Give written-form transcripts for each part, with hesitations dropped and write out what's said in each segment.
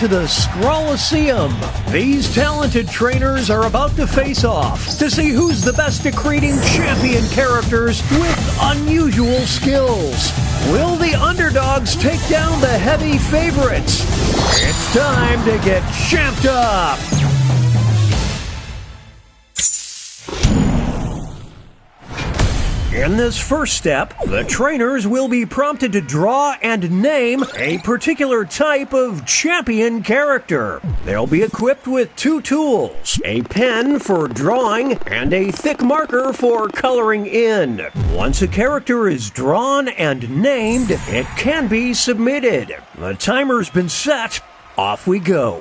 to the Scrolloseum. These talented trainers are about to face off to see who's the best at creating champion characters with unusual skills. Will the underdogs take down the heavy favorites? It's time to get champed up! In this first step, the trainers will be prompted to draw and name a particular type of champion character. They'll be equipped with 2 tools, a pen for drawing and a thick marker for coloring in. Once a character is drawn and named, it can be submitted. The timer's been set. Off we go.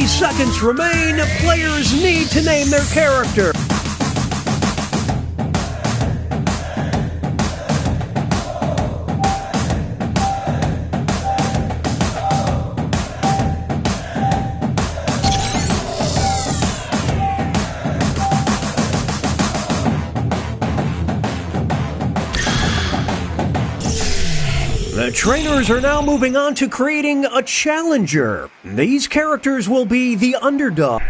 Seconds remain. Players need to name their character. The trainers are now moving on to creating a challenger. These characters will be the underdog.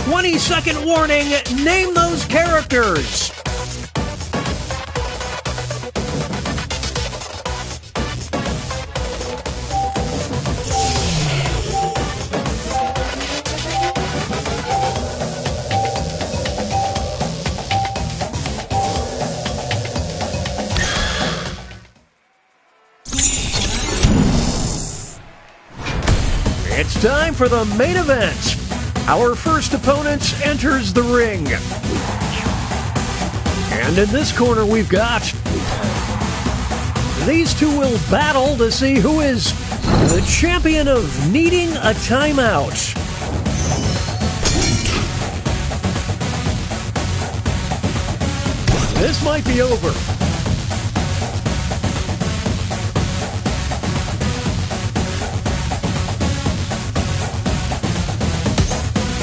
20-second warning. Name those characters. It's time for the main event. Our first opponent enters the ring. And in this corner we've got... These two will battle to see who is the champion of needing a timeout. This might be over.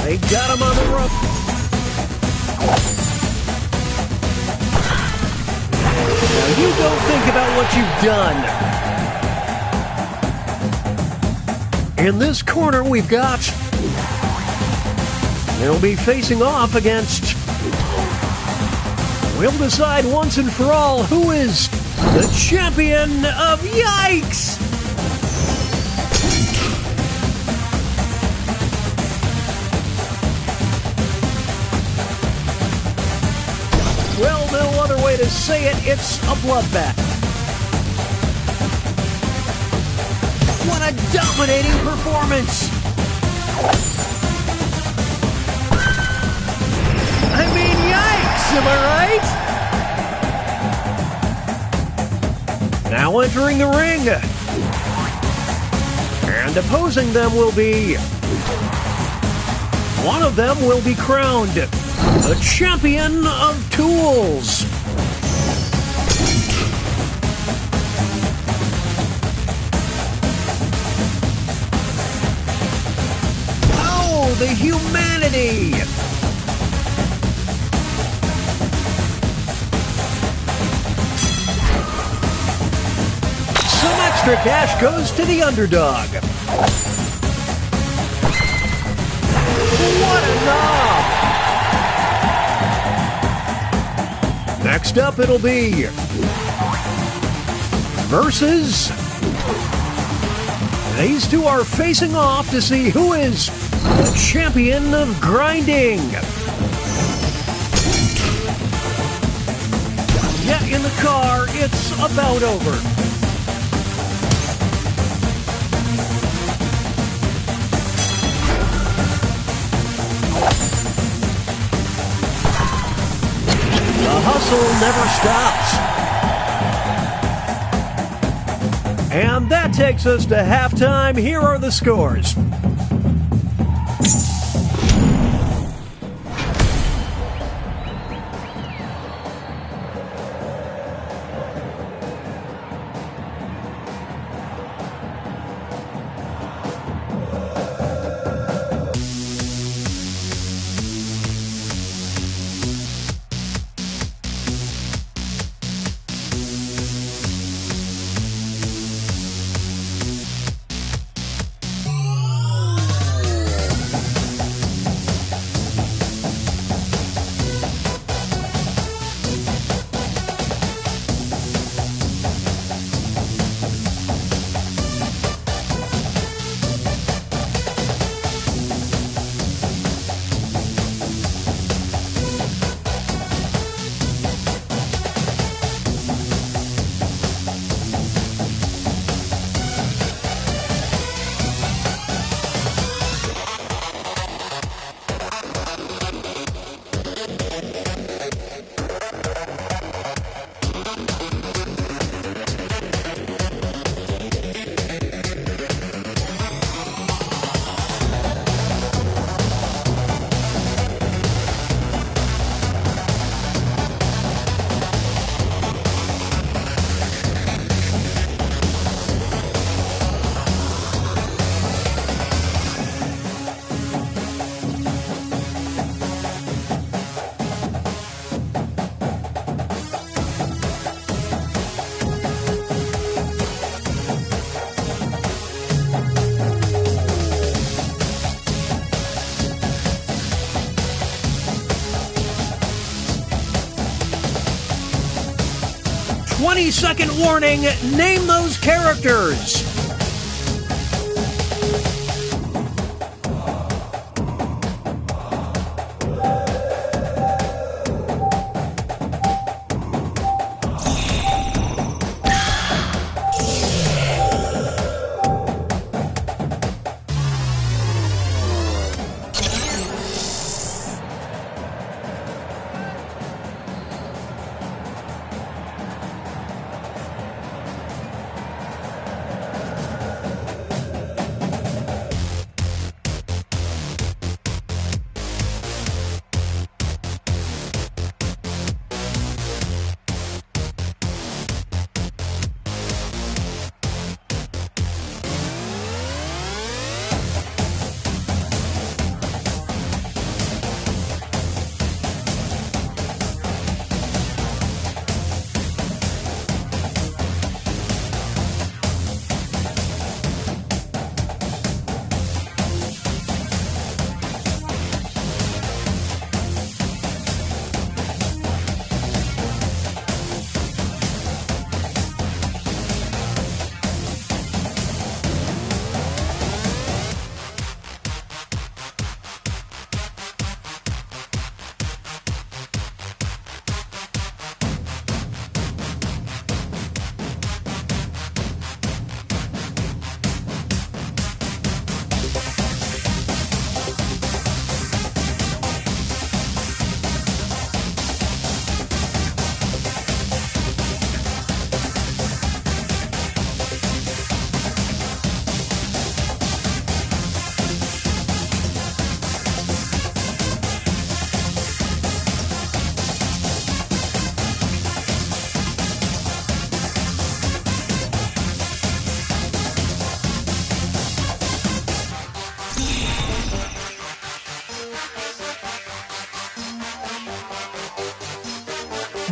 They got him on the rope. Now you go think about what you've done. In this corner we've got... They'll be facing off against... We'll decide once and for all who is the champion of Yikes! Well, no other way to say it, it's a bloodbath. What a dominating performance! I mean, yikes, am I right? Now entering the ring. And opposing them will be... One of them will be crowned the champion of tools. Oh, the humanity! Some extra cash goes to the underdog. What a knob! Next up, it'll be versus. These two are facing off to see who is the champion of grinding. Get in the car, it's about over. The hustle never stops. And that takes us to halftime. Here are the scores. 20-second warning. Name those characters.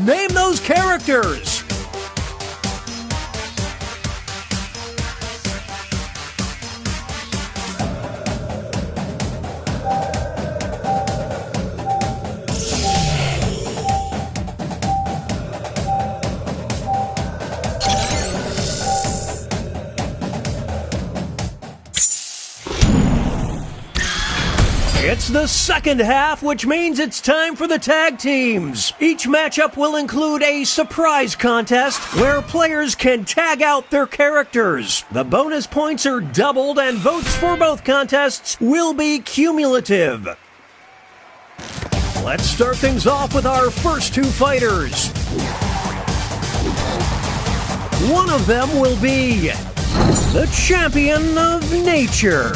Name those characters. It's the second half, which means it's time for the tag teams. Each matchup will include a surprise contest where players can tag out their characters. The bonus points are doubled and votes for both contests will be cumulative. Let's start things off with our first two fighters. One of them will be the champion of nature.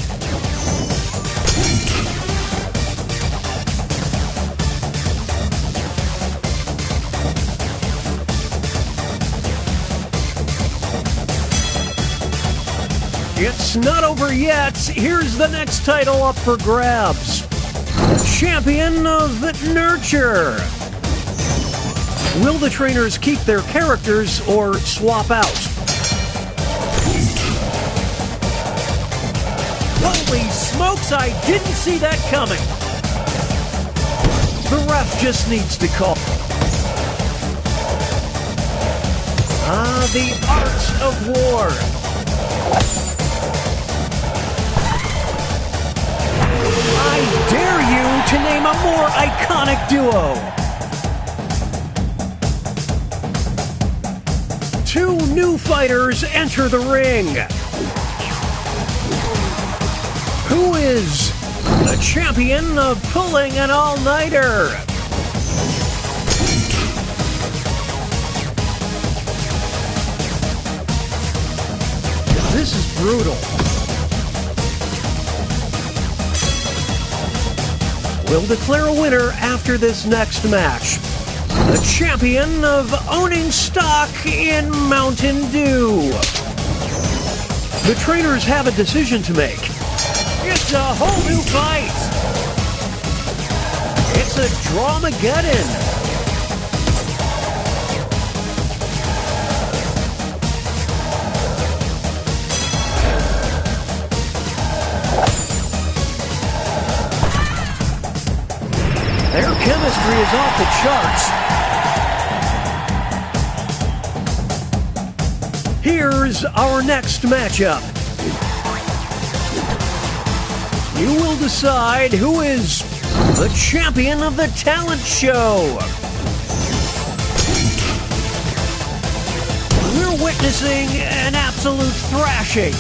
It's not over yet. Here's the next title up for grabs. The champion of nurture. Will the trainers keep their characters or swap out? Holy smokes, I didn't see that coming. The ref just needs to call. The art of war. I dare you to name a more iconic duo. Two new fighters enter the ring. Who is the champion of pulling an all-nighter? This is brutal. We'll declare a winner after this next match. The champion of owning stock in Mountain Dew. The trainers have a decision to make. It's a whole new fight. It's a Dramageddon. Their chemistry is off the charts. Here's our next matchup. You will decide who is the champion of the talent show. We're witnessing an absolute thrashing.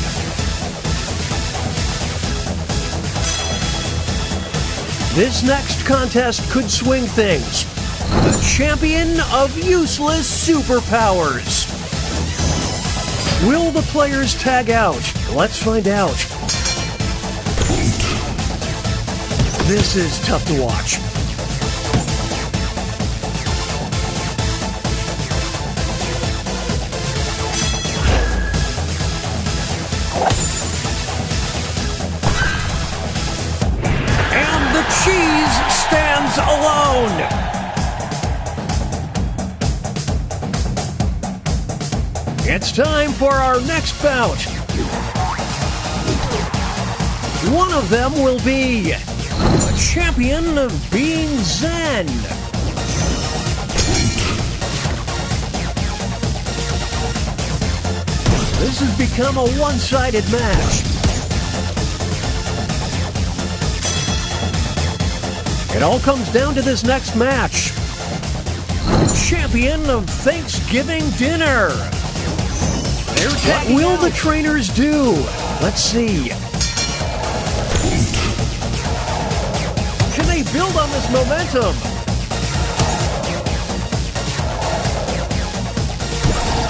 This next contest could swing things. The champion of useless superpowers. Will the players tag out? Let's find out. This is tough to watch. And the cheese stands alone. It's time for our next bout. One of them will be a champion of being Zen. This has become a one-sided match. It all comes down to this next match. Champion of Thanksgiving dinner. What will the trainers do? Let's see. Can they build on this momentum?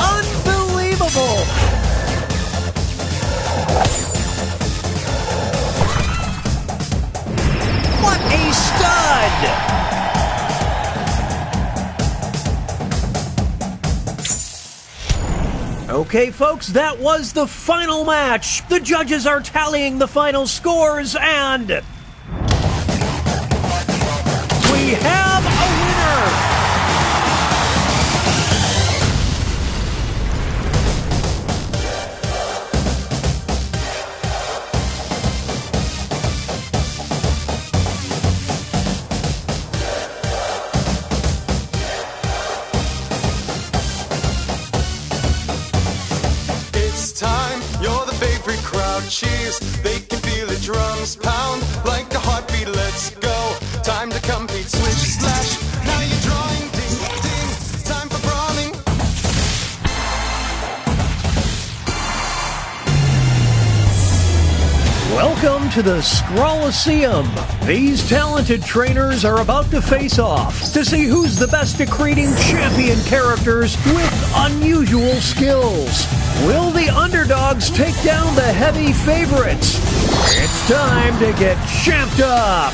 Unbelievable! What a stud! Okay, folks, that was the final match. The judges are tallying the final scores, and we have a winner! Time, you're the favorite crowd cheers. They can feel the drums pound like a heartbeat. Let's go. Time to compete. Switch, slash. Now you're drawing. Ding, ding. Time for brawling. Welcome to the Scrollaceum. These talented trainers are about to face off to see who's the best at creating champion characters with unusual skills. Will the underdogs take down the heavy favorites? It's time to get champed up!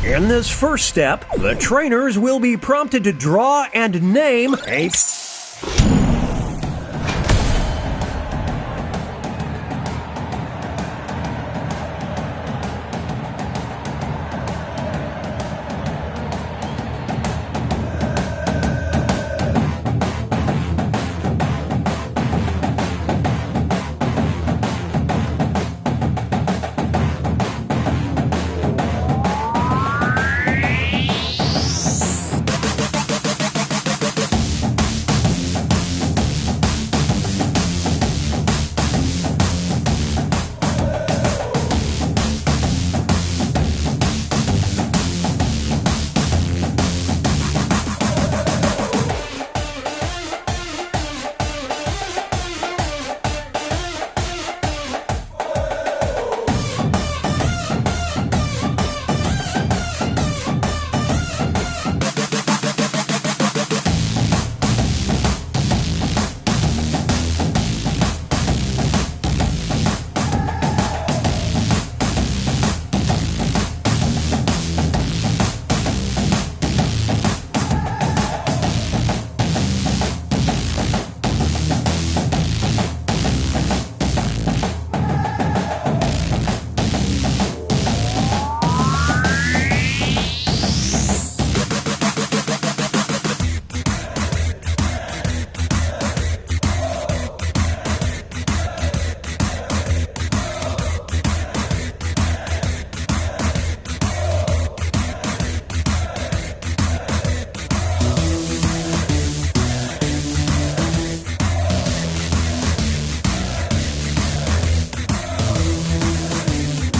In this first step, the trainers will be prompted to draw and name a...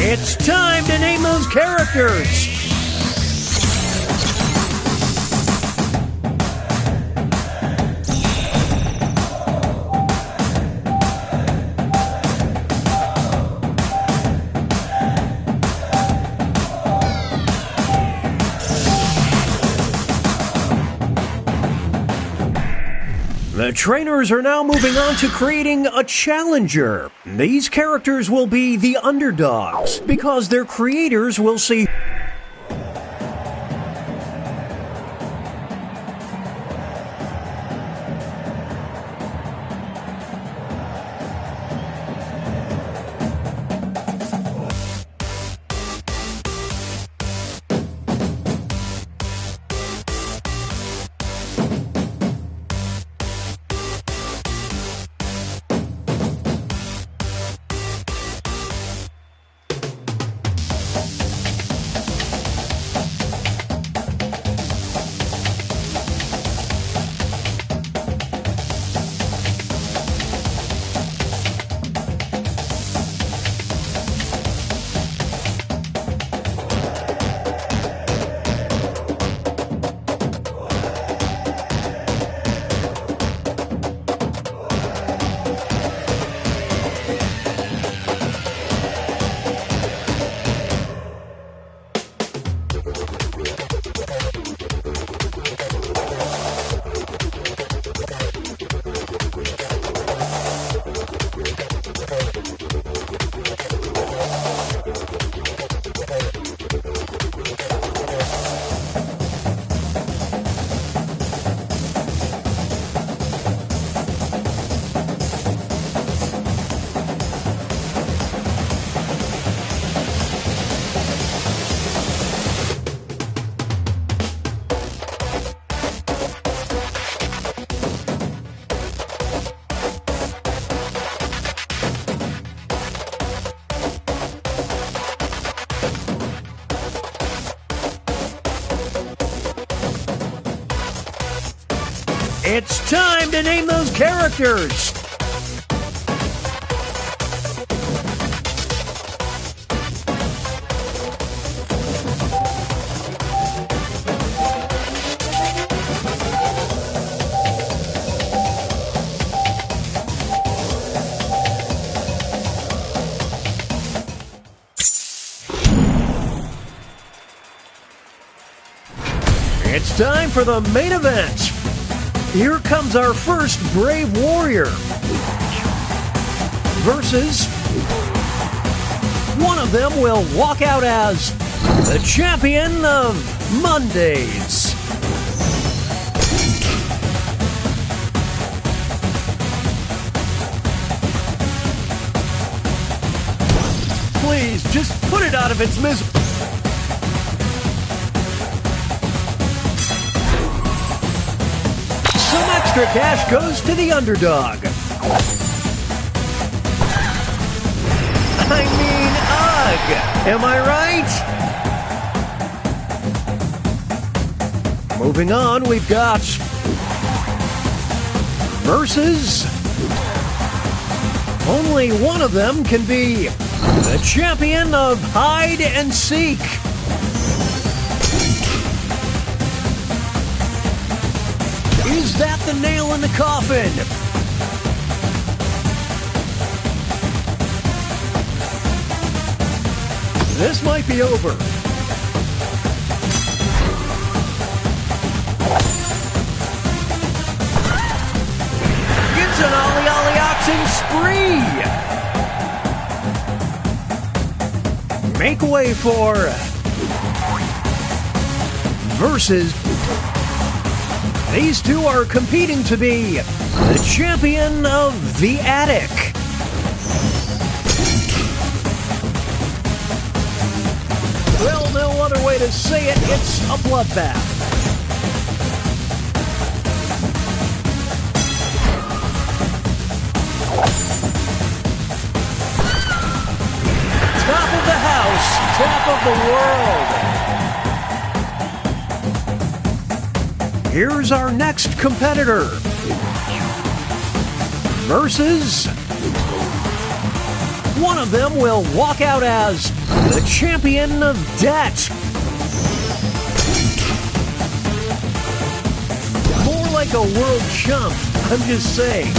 It's time to name those characters! The trainers are now moving on to creating a challenger. These characters will be the underdogs because their creators will see... It's time to name those characters! It's time for the main event! Here comes our first Brave Warrior versus one of them will walk out as the champion of Mondays. Please, just put it out of its misery. Some extra cash goes to the underdog. I mean, ugh! Am I right? Moving on, we've got versus. Only one of them can be the champion of hide and seek. Is that the nail in the coffin? This might be over. It's an ollie ollie oxen spree. Make way for versus. These two are competing to be the champion of the attic. Well, no other way to say it, it's a bloodbath. Top of the house, top of the world. Here's our next competitor. Versus. One of them will walk out as the champion of debt. More like a world chump, I'm just saying.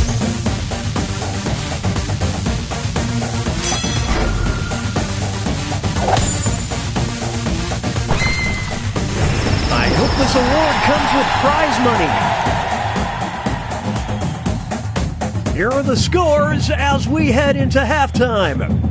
I hope this award comes with prize money. Here are the scores as we head into halftime.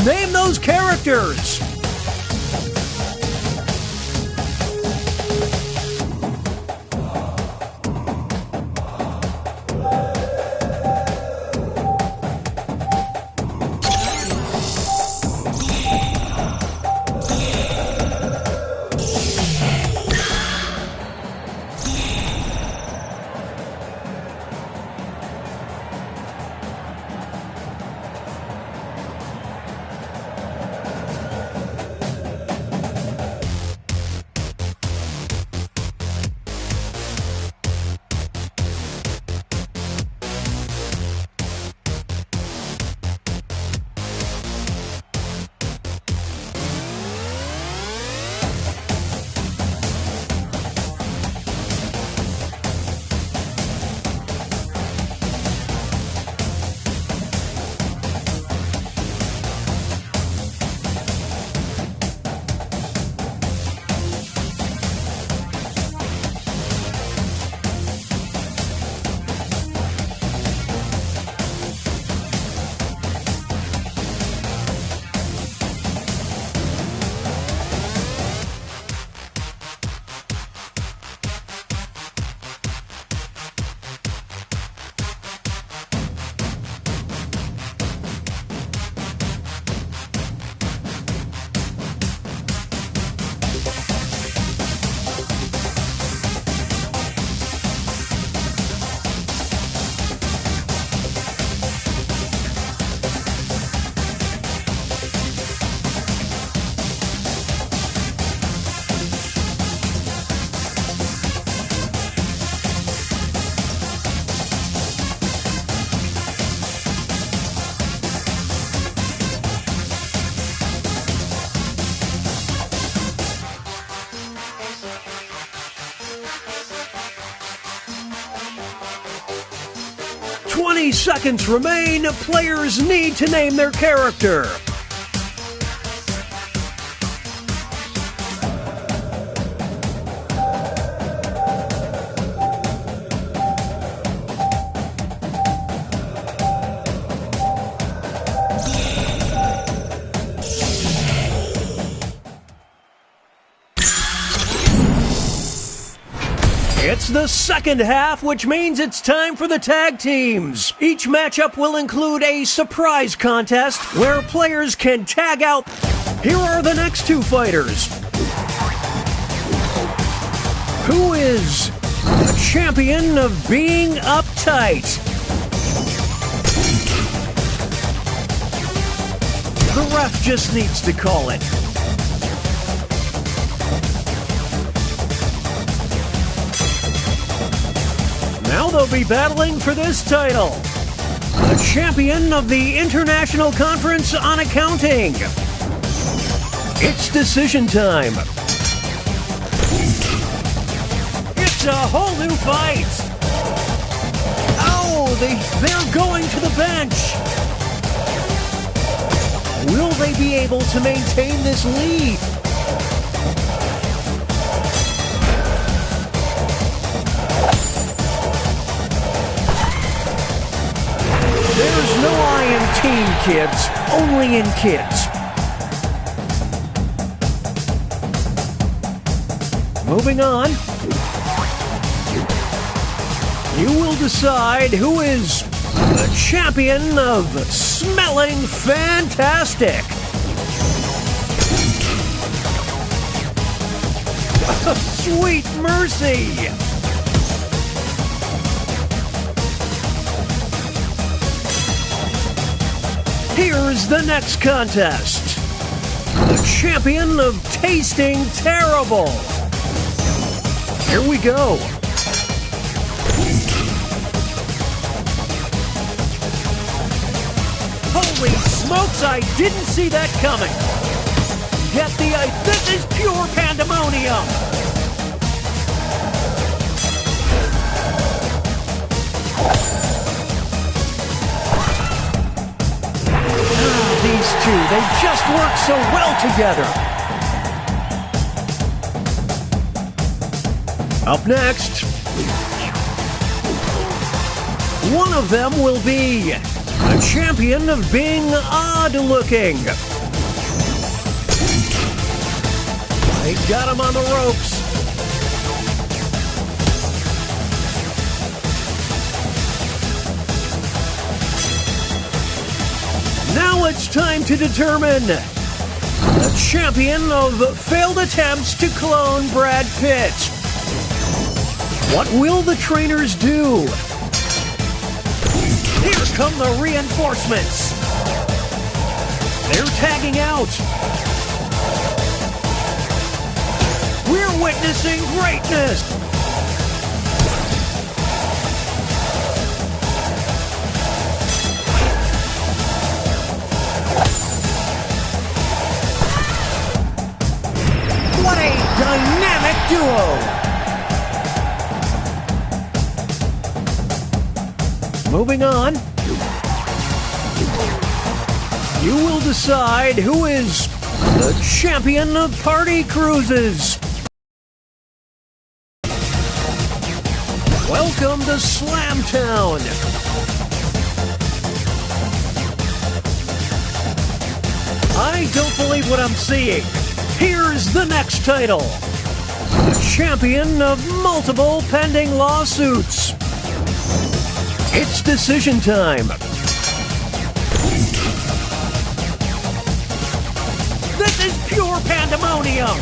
Name those characters! 20 seconds remain. Players need to name their character. It's the second half, which means it's time for the tag teams. Each matchup will include a surprise contest where players can tag out. Here are the next two fighters. Who is a champion of being uptight? The ref just needs to call it. Now they'll be battling for this title. The champion of the International Conference on Accounting. It's decision time. It's a whole new fight. Oh, they're going to the bench. Will they be able to maintain this lead? There's no I in team, kids. Only in kids. Moving on. You will decide who is the champion of smelling fantastic. Sweet mercy. Here's the next contest. The champion of tasting terrible. Here we go. Holy smokes, I didn't see that coming. Get the ice. This is pure pandemonium. These two, they just work so well together. Up next, one of them will be a champion of being odd-looking. They got him on the ropes. Now it's time to determine the champion of failed attempts to clone Brad Pitt. What will the trainers do? Here come the reinforcements. They're tagging out. We're witnessing greatness. What a dynamic duo! Moving on. You will decide who is the champion of party cruises. Welcome to Slamtown. I don't believe what I'm seeing. Here's the next title. The champion of multiple pending lawsuits. It's decision time. This is pure pandemonium.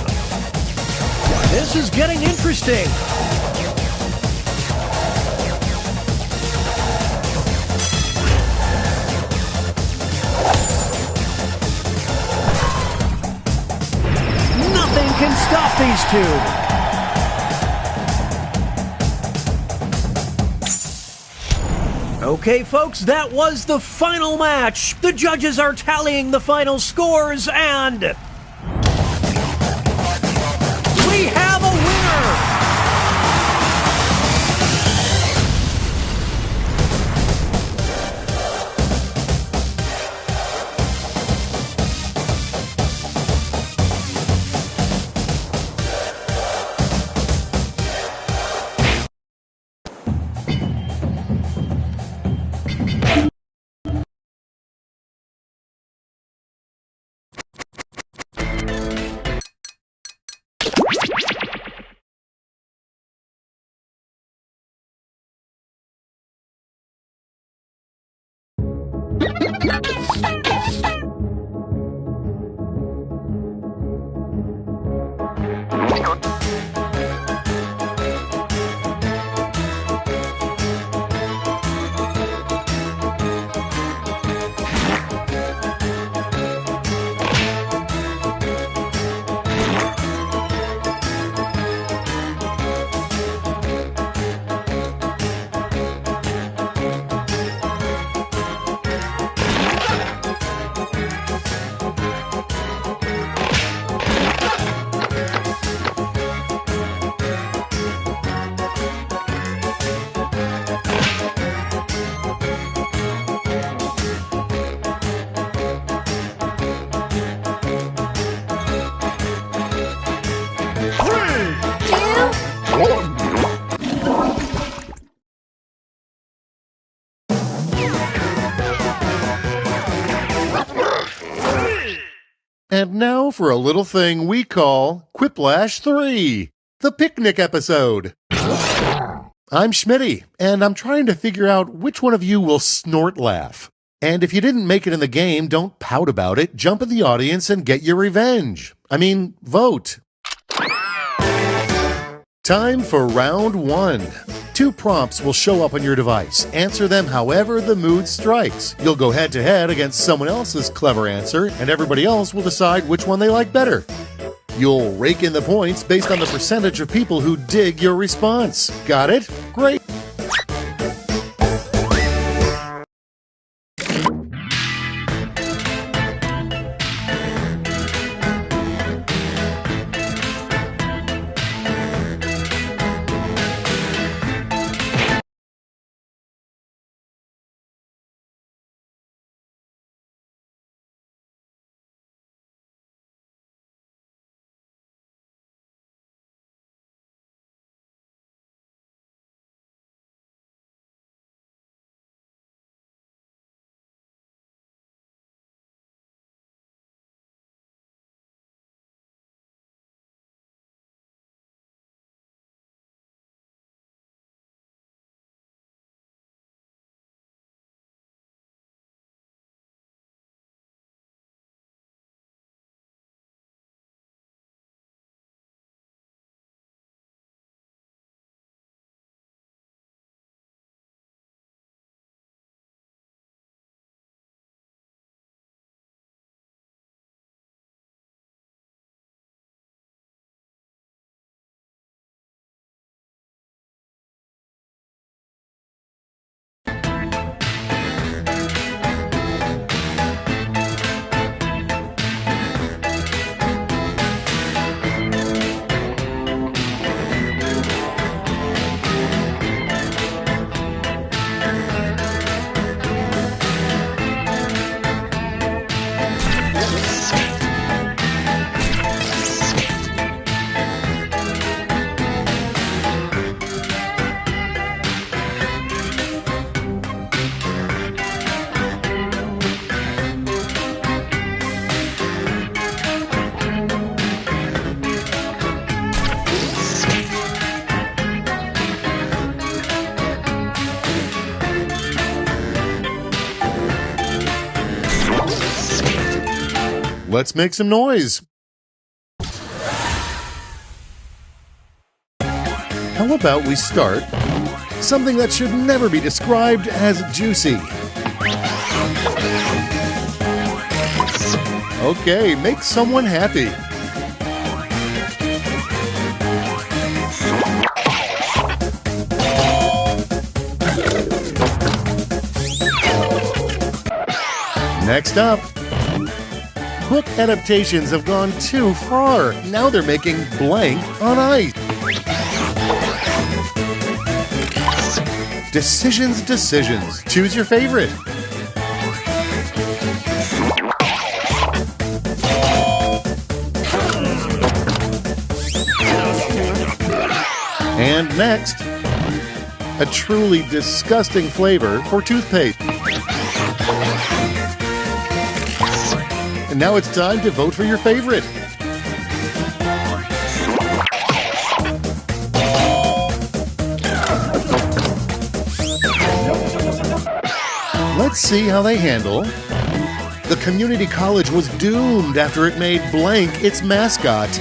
This is getting interesting. Nothing can stop these two. Okay, folks, that was the final match. The judges are tallying the final scores, and we have a winner! And now for a little thing we call Quiplash 3, the picnic episode. I'm Schmitty, and I'm trying to figure out which one of you will snort laugh. And if you didn't make it in the game, don't pout about it. Jump in the audience and get your revenge. Vote. Time for round 1. 2 prompts will show up on your device. Answer them however the mood strikes. You'll go head-to-head against someone else's clever answer, and everybody else will decide which one they like better. You'll rake in the points based on the percentage of people who dig your response. Got it? Great! Let's make some noise. How about we start something that should never be described as juicy? Okay, make someone happy. Next up. Book adaptations have gone too far. Now they're making blank on ice. Decisions. Choose your favorite. And next, a truly disgusting flavor for toothpaste. And now it's time to vote for your favorite. Let's see how they handle. The community college was doomed after it made blank its mascot.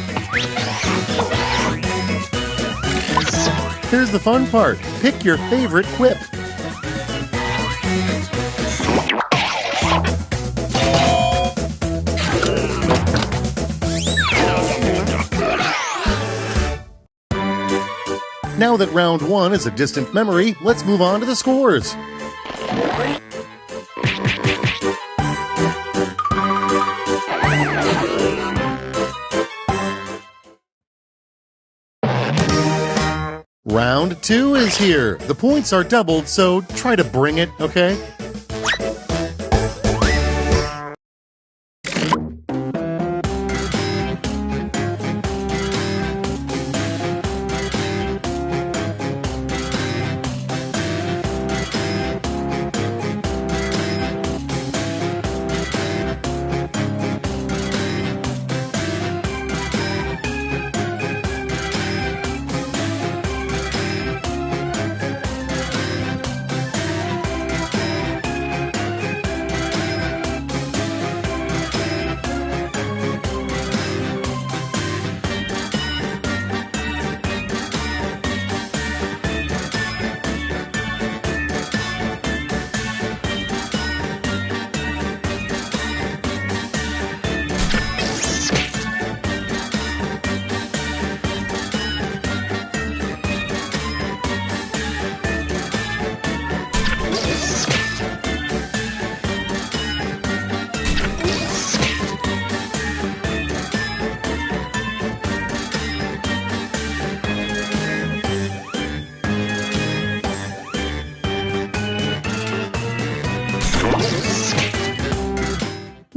Here's the fun part. Pick your favorite quip. Now that round 1 is a distant memory, let's move on to the scores. Round 2 is here. The points are doubled, so try to bring it, okay?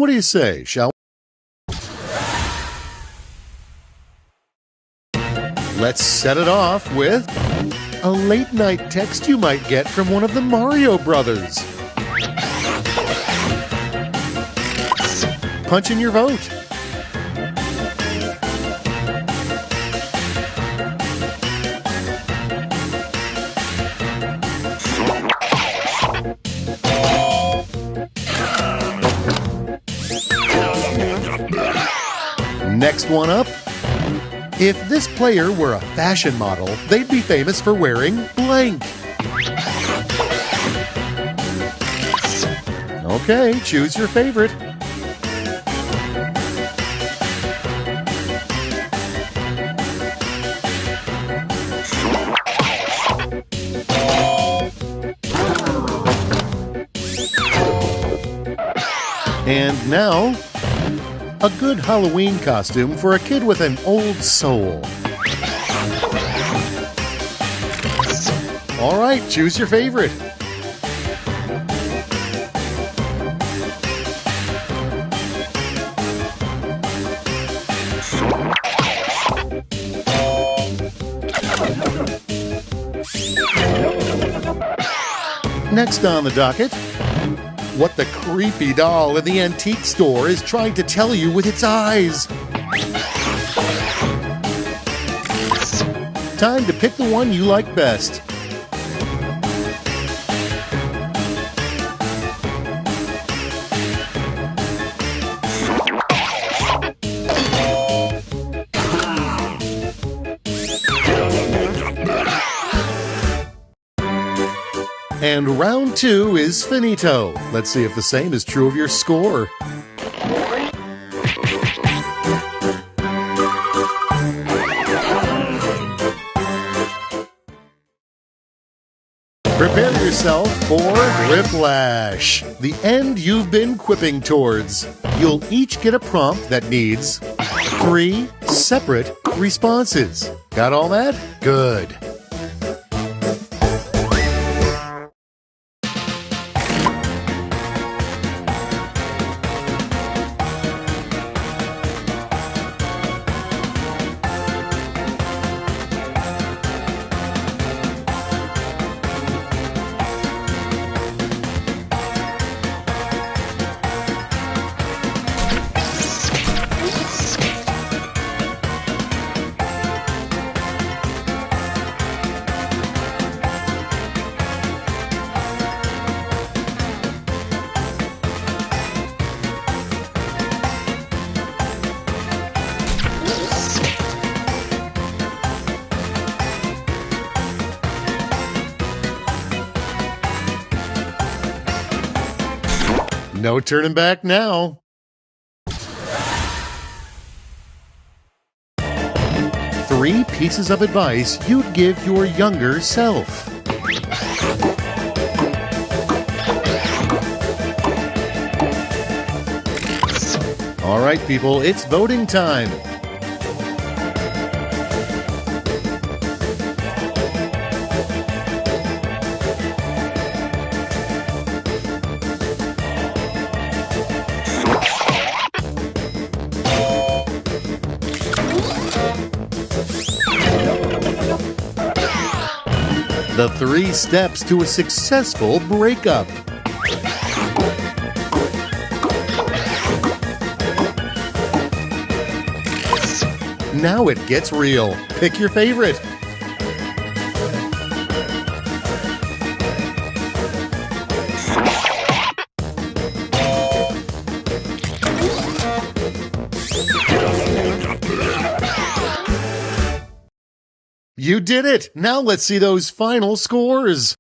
What do you say, shall we? Let's set it off with a late-night text you might get from one of the Mario brothers. Punch in your vote. Next one up. If this player were a fashion model, they'd be famous for wearing blank. Okay, choose your favorite. And now, a good Halloween costume for a kid with an old soul. All right, choose your favorite. Next on the docket, what the creepy doll in the antique store is trying to tell you with its eyes. Time to pick the one you like best. And round 2 is finito. Let's see if the same is true of your score. Prepare yourself for Whiplash, the end you've been quipping towards. You'll each get a prompt that needs 3 separate responses. Got all that? Good. No turning back now. 3 pieces of advice you'd give your younger self. All right, people, it's voting time. The 3 steps to a successful breakup. Now it gets real. Pick your favorite. You did it! Now let's see those final scores.